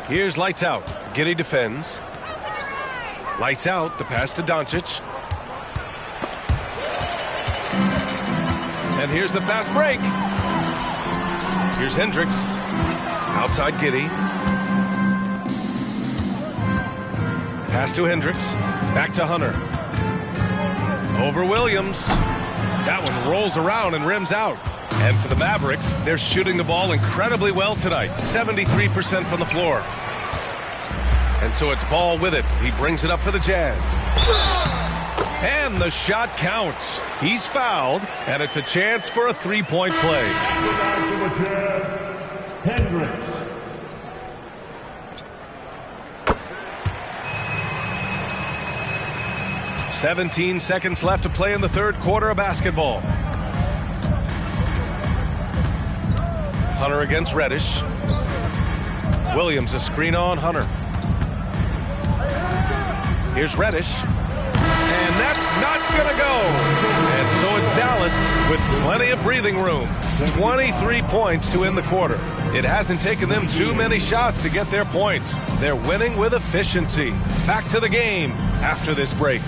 [SPEAKER 1] Here's lights out. Giddey defends. Lights out. The pass to Doncic. And here's the fast break. Here's Hendricks. Outside Giddey. Pass to Hendricks. Back to Hunter. Over Williams. That one rolls around and rims out. And for the Mavericks, they're shooting the ball incredibly well tonight. 73% from the floor. And so it's Ball with it. He brings it up for the Jazz. And the shot counts. He's fouled, and it's a chance for a three-point play.
[SPEAKER 5] For the Jazz, Hendricks.
[SPEAKER 1] "17 seconds left to play in the third quarter of basketball. Hunter against Reddish. Williams a screen on Hunter. Here's Reddish. And that's not going to go. And so it's Dallas with plenty of breathing room. 23 points to end the quarter. It hasn't taken them too many shots to get their points. They're winning with efficiency. Back to the game after this break.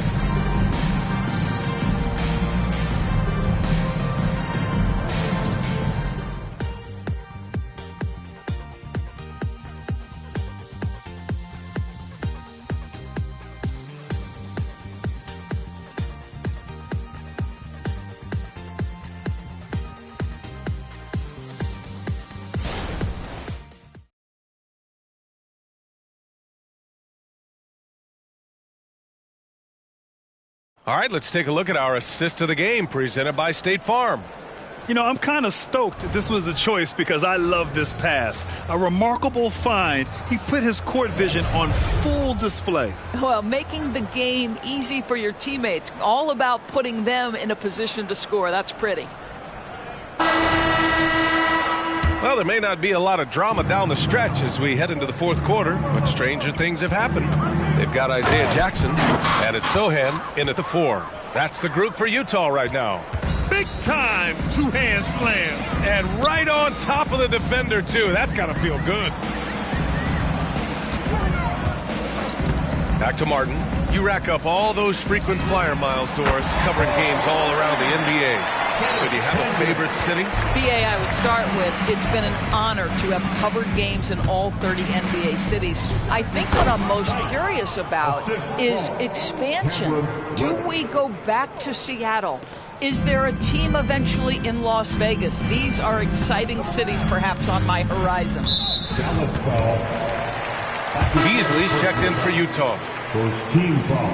[SPEAKER 1] All right, let's take a look at our assist of the game presented by State Farm.
[SPEAKER 3] You know, I'm kind of stoked that this was a choice because I love this pass. A remarkable find. He put his court vision on full display.
[SPEAKER 2] Well, making the game easy for your teammates. All about putting them in a position to score. That's pretty.
[SPEAKER 1] Well, there may not be a lot of drama down the stretch as we head into the fourth quarter, but stranger things have happened. They've got Isaiah Jackson, and it's Sohan in at the 4. That's the group for Utah right now.
[SPEAKER 3] Big time two-hand slam.
[SPEAKER 1] And right on top of the defender, too. That's got to feel good. Back to Martin. You rack up all those frequent flyer miles, Doris, covering games all around the NBA. So do you have a favorite city?
[SPEAKER 2] BA, I would start with, it's been an honor to have covered games in all 30 NBA cities. I think what I'm most curious about is expansion. Do we go back to Seattle? Is there a team eventually in Las Vegas? These are exciting cities perhaps on my horizon.
[SPEAKER 1] Beasley's checked in for Utah.
[SPEAKER 5] First team foul.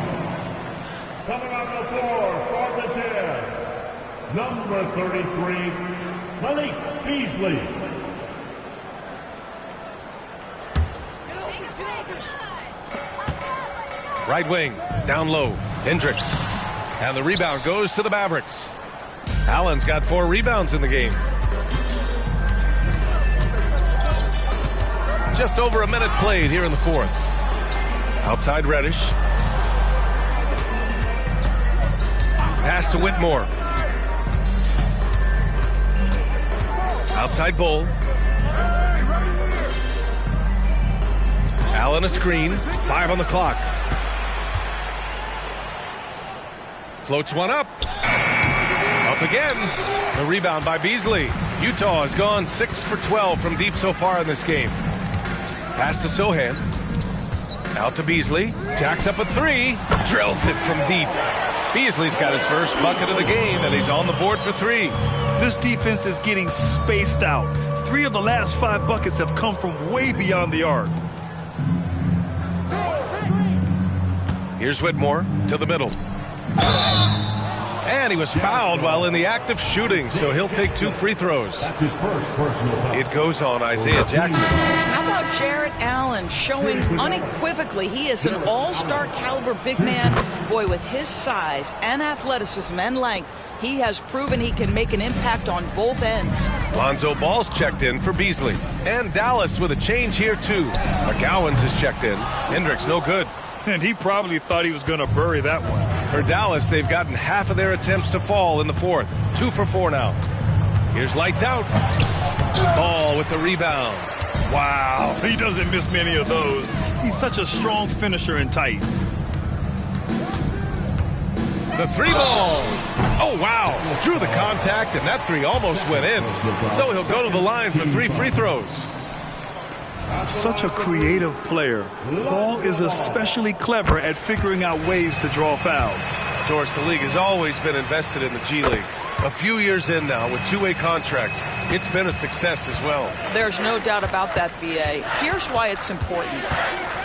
[SPEAKER 5] Coming on the floor for the Jazz, number 33, Malik Beasley.
[SPEAKER 1] Right wing, down low, Hendricks. And the rebound goes to the Mavericks. Allen's got 4 rebounds in the game. Just over a minute played here in the fourth. Outside Reddish. Pass to Whitmore. Outside Bull. Allen a screen. 5 on the clock. Floats one up. Up again. The rebound by Beasley. Utah has gone 6 for 12 from deep so far in this game. Pass to Sohan. Out to Beasley. Jacks up a 3. Drills it from deep. Beasley's got his first bucket of the game, and he's on the board for 3.
[SPEAKER 3] This defense is getting spaced out. 3 of the last 5 buckets have come from way beyond the arc.
[SPEAKER 1] Here's Whitmore to the middle. And he was fouled while in the act of shooting, so he'll take 2 free throws.
[SPEAKER 5] That's his first personal foul.
[SPEAKER 1] It goes on Isaiah Jackson.
[SPEAKER 2] How about Jarrett Allen showing unequivocally he is an all-star caliber big man? Boy, with his size and athleticism and length, he has proven he can make an impact on both ends.
[SPEAKER 1] Lonzo Ball's checked in for Beasley. And Dallas with a change here, too. McGowan's is checked in. Hendricks no good.
[SPEAKER 3] And he probably thought he was going to bury that one.
[SPEAKER 1] For Dallas, they've gotten half of their attempts to fall in the fourth. 2 for 4 now. Here's lights out. Ball with the rebound.
[SPEAKER 3] Wow, he doesn't miss many of those. He's such a strong finisher and tight.
[SPEAKER 1] The 3 ball. Oh, wow. Drew the contact, and that 3 almost went in. So he'll go to the line for 3 free throws.
[SPEAKER 3] Such a creative player. Ball is especially clever at figuring out ways to draw fouls.
[SPEAKER 1] Doris, the league has always been invested in the G League. A few years in now with 2-way contracts. It's been a success as well.
[SPEAKER 2] There's no doubt about that, BA. Here's why it's important.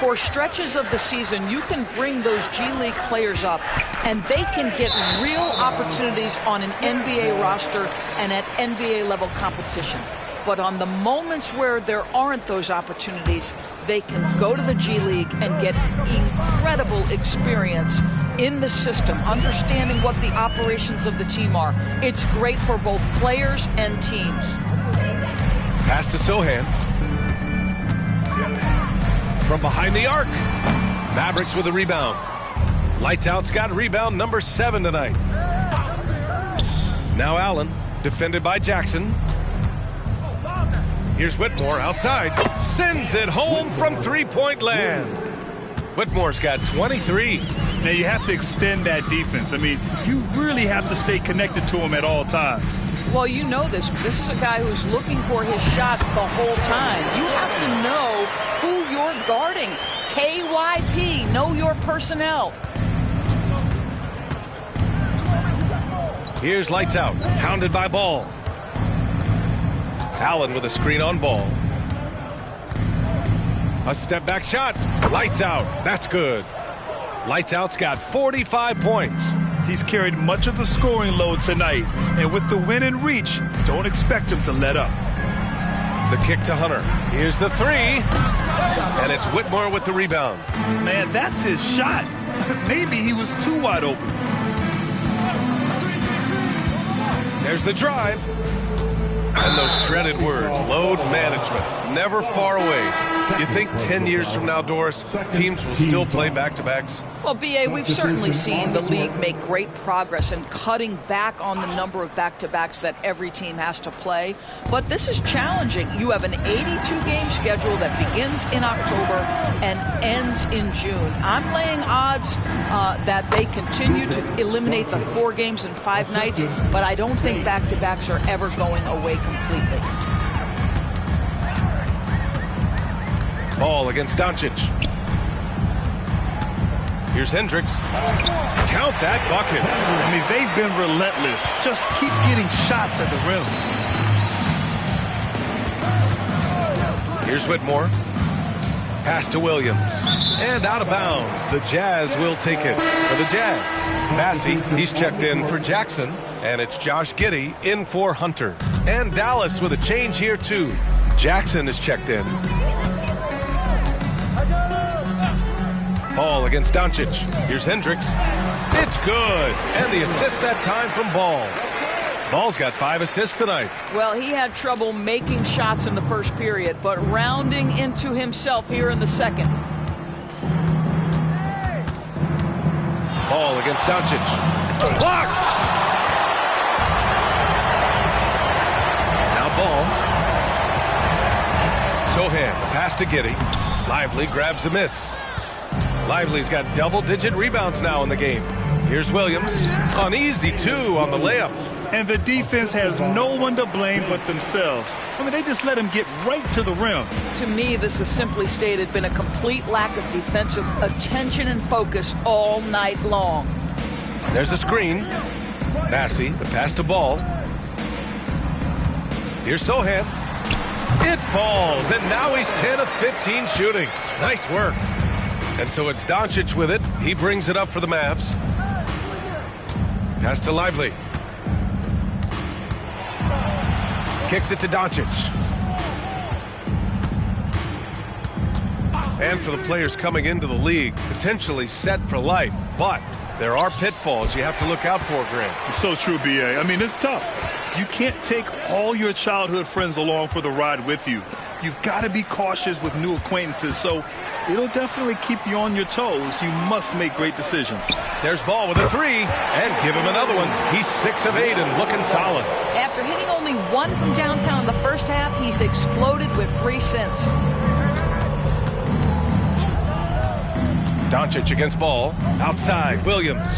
[SPEAKER 2] For stretches of the season, you can bring those G League players up, and they can get real opportunities on an NBA roster and at NBA level competition. But on the moments where there aren't those opportunities, they can go to the G League and get incredible experience in the system, understanding what the operations of the team are. It's great for both players and teams.
[SPEAKER 1] Pass to Sohan. From behind the arc. Mavericks with a rebound. Lights out's got rebound number 7 tonight. Now Allen, defended by Jackson. Here's Whitmore outside. Sends it home from 3-point land. Whitmore's got 23.
[SPEAKER 3] Now you have to extend that defense. I mean, you really have to stay connected to him at all times.
[SPEAKER 2] Well, you know this. This is a guy who's looking for his shot the whole time. You have to know who you're guarding. KYP, know your personnel.
[SPEAKER 1] Here's lights out. Hounded by Ball. Allen with a screen on Ball. A step back shot. Lights out. That's good. Lights out's got 45 points.
[SPEAKER 3] He's carried much of the scoring load tonight, and with the win in reach, don't expect him to let up.
[SPEAKER 1] The kick to Hunter. Here's the three, and it's Whitmore with the rebound.
[SPEAKER 3] Man, that's his shot. Maybe he was too wide open.
[SPEAKER 1] There's the drive. And those dreaded words, load management, never far away. You think 10 years from now, Doris, teams will still play back-to-backs?
[SPEAKER 2] Well, B.A., we've certainly seen the league make great progress in cutting back on the number of back-to-backs that every team has to play. But this is challenging. You have an 82-game schedule that begins in October and ends in June. I'm laying odds that they continue to eliminate the 4 games in 5 nights, but I don't think back-to-backs are ever going away completely.
[SPEAKER 1] Ball against Doncic. Here's Hendricks. Count that bucket.
[SPEAKER 3] I mean, they've been relentless. Just keep getting shots at the rim.
[SPEAKER 1] Here's Whitmore. Pass to Williams. And out of bounds. The Jazz will take it for the Jazz. Massey, he's checked in for Jackson. And it's Josh Giddey in for Hunter. And Dallas with a change here, too. Jackson is checked in. Ball against Doncic. Here's Hendricks. It's good. And the assist that time from Ball. Ball's got 5 assists tonight.
[SPEAKER 2] Well, he had trouble making shots in the first period, but rounding into himself here in the second.
[SPEAKER 1] Ball against Doncic. Blocked! Now Ball. Sohan, the pass to Giddey. Lively grabs the miss. Lively's got double-digit rebounds now in the game. Here's Williams. An easy 2 on the layup.
[SPEAKER 3] And the defense has no one to blame but themselves. I mean, they just let him get right to the rim.
[SPEAKER 2] To me, this has simply stated been a complete lack of defensive attention and focus all night long.
[SPEAKER 1] There's a screen. Massey, the pass to Ball. Here's Sohan. It falls, and now he's 10 of 15 shooting. Nice work. And so it's Doncic with it. He brings it up for the Mavs. Pass to Lively. Kicks it to Doncic. And for the players coming into the league, potentially set for life. But there are pitfalls you have to look out for, Grant.
[SPEAKER 3] It's so true, B.A. I mean, it's tough. You can't take all your childhood friends along for the ride with you. You've got to be cautious with new acquaintances, so it'll definitely keep you on your toes. You must make great decisions.
[SPEAKER 1] There's Ball with a 3, and give him another one. He's 6 of 8 and looking solid.
[SPEAKER 2] After hitting only 1 from downtown in the first half, he's exploded with 3 since.
[SPEAKER 1] Doncic against Ball. Outside, Williams.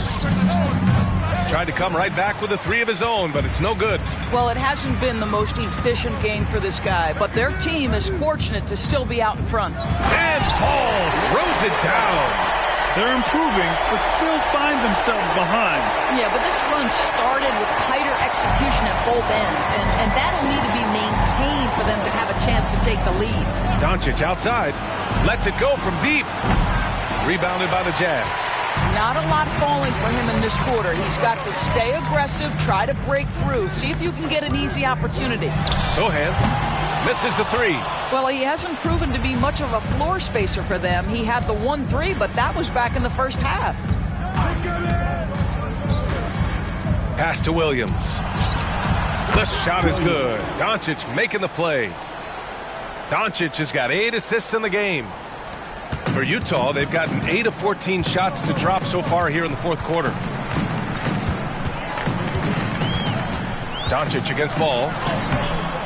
[SPEAKER 1] Tried to come right back with a 3 of his own, but it's no good.
[SPEAKER 2] Well, it hasn't been the most efficient game for this guy, but their team is fortunate to still be out in front.
[SPEAKER 1] And Ball throws it down.
[SPEAKER 3] They're improving, but still find themselves behind.
[SPEAKER 2] Yeah, but this run started with tighter execution at both ends, and that'll need to be maintained for them to have a chance to take the lead.
[SPEAKER 1] Doncic outside. Lets it go from deep. Rebounded by the Jazz.
[SPEAKER 2] Not a lot falling for him in this quarter. He's got to stay aggressive, try to break through, see if you can get an easy opportunity.
[SPEAKER 1] Sohan misses the 3.
[SPEAKER 2] Well, he hasn't proven to be much of a floor spacer for them. He had the 1-3, but that was back in the first half.
[SPEAKER 1] Pass to Williams. The shot is good. Doncic making the play. Doncic has got 8 assists in the game. For Utah, they've gotten 8 of 14 shots to drop so far here in the fourth quarter. Doncic against Ball.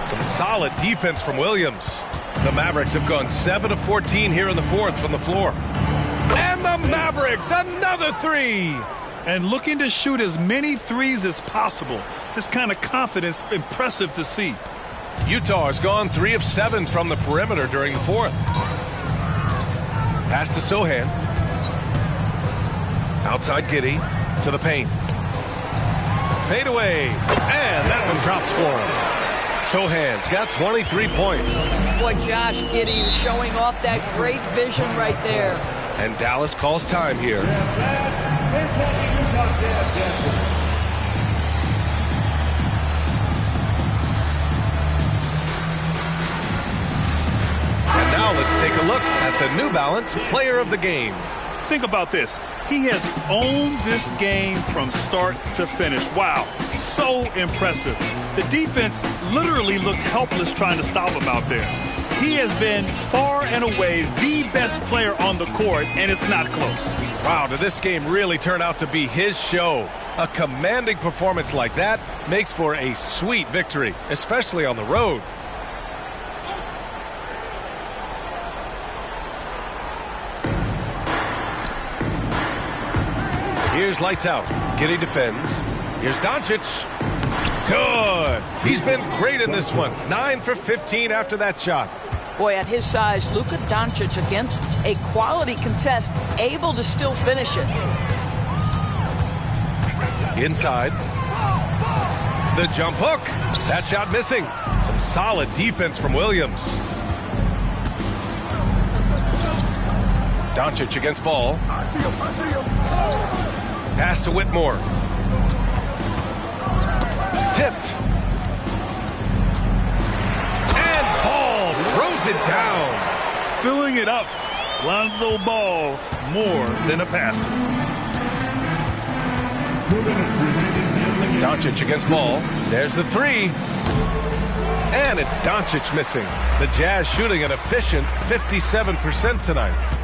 [SPEAKER 1] Some solid defense from Williams. The Mavericks have gone 7 of 14 here in the fourth from the floor. And the Mavericks, another 3.
[SPEAKER 3] And looking to shoot as many 3s as possible. This kind of confidence, impressive to see.
[SPEAKER 1] Utah has gone 3 of 7 from the perimeter during the fourth. Pass to Sohan. Outside Giddey to the paint. Fade away. And that one drops for him. Sohan's got 23 points.
[SPEAKER 2] Boy, Josh Giddey is showing off that great vision right there.
[SPEAKER 1] And Dallas calls time here. look at the New Balance Player of the Game.
[SPEAKER 3] Think about this. He has owned this game from start to finish. Wow, so impressive. The defense literally looked helpless trying to stop him out there. He has been far and away the best player on the court, and it's not close.
[SPEAKER 1] Wow, did this game really turn out to be his show? A commanding performance like that makes for a sweet victory, especially on the road. Here's lights out. Giddy defends. Here's Doncic. Good. He's been great in this one. 9 for 15 after that shot.
[SPEAKER 2] Boy, at his size, Luka Doncic against a quality contest, able to still finish it.
[SPEAKER 1] Inside. The jump hook. That shot missing. Some solid defense from Williams. Doncic against Ball.
[SPEAKER 8] I see him.
[SPEAKER 1] Pass to Whitmore. Tipped. And Ball throws it down.
[SPEAKER 3] Filling it up. Lonzo Ball, more than a passer.
[SPEAKER 1] Doncic against Ball. There's the three. And it's Doncic missing. The Jazz shooting an efficient 57% tonight.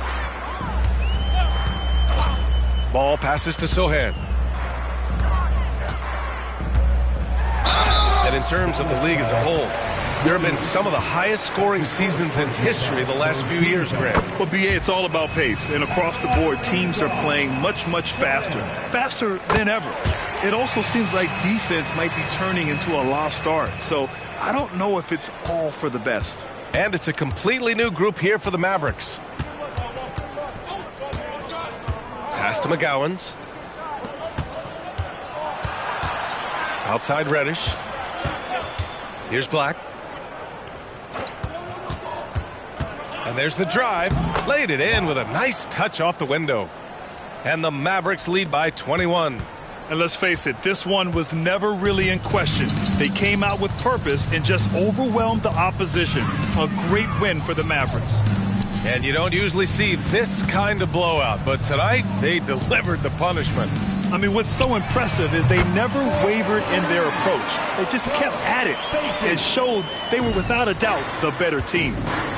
[SPEAKER 1] Ball passes to Sohan. And in terms of the league as a whole, there have been some of the highest scoring seasons in history the last few years, Grant.
[SPEAKER 3] Well, BA, it's all about pace. And across the board, teams are playing much, much faster. Faster than ever. It also seems like defense might be turning into a lost art. So I don't know if it's all for the best.
[SPEAKER 1] And it's a completely new group here for the Mavericks. Pass to McGowan's. Outside Reddish. Here's Black. And there's the drive. Laid it in with a nice touch off the window. And the Mavericks lead by 21.
[SPEAKER 3] And let's face it, this one was never really in question. They came out with purpose and just overwhelmed the opposition. A great win for the Mavericks.
[SPEAKER 1] And you don't usually see this kind of blowout, but tonight they delivered the punishment.
[SPEAKER 3] I mean, what's so impressive is they never wavered in their approach. They just kept at it and showed they were without a doubt the better team.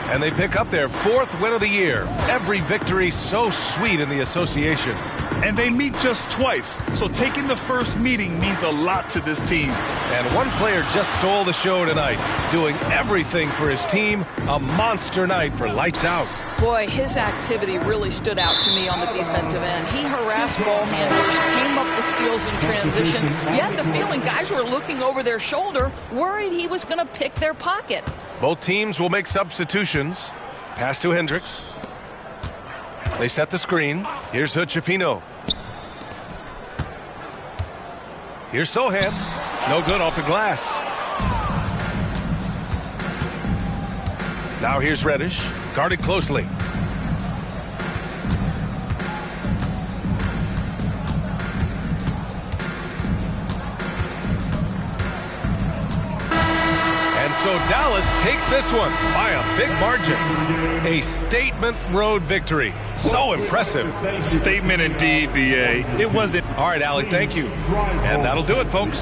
[SPEAKER 1] And they pick up their 4th win of the year. Every victory so sweet in the association.
[SPEAKER 3] And they meet just twice, so taking the first meeting means a lot to this team.
[SPEAKER 1] And one player just stole the show tonight, doing everything for his team. A monster night for lights out.
[SPEAKER 2] Boy, his activity really stood out to me on the defensive end. He harassed ball handlers, came up with steals in transition. You had the feeling guys were looking over their shoulder, worried he was going to pick their pocket.
[SPEAKER 1] Both teams will make substitutions. Pass to Hendricks. They set the screen. Here's Hood-Schifino. Here's Sohan. No good off the glass. Now here's Reddish. Guarded closely. And so Dallas takes this one by a big margin. A statement road victory. So impressive.
[SPEAKER 3] Statement indeed, BA. It wasn't.
[SPEAKER 1] All right, Allie, thank you. And that'll do it, folks.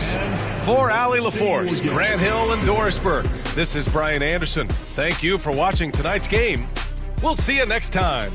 [SPEAKER 1] For Allie LaForce, Grant Hill, and Dorisburg, this is Brian Anderson. Thank you for watching tonight's game. We'll see you next time.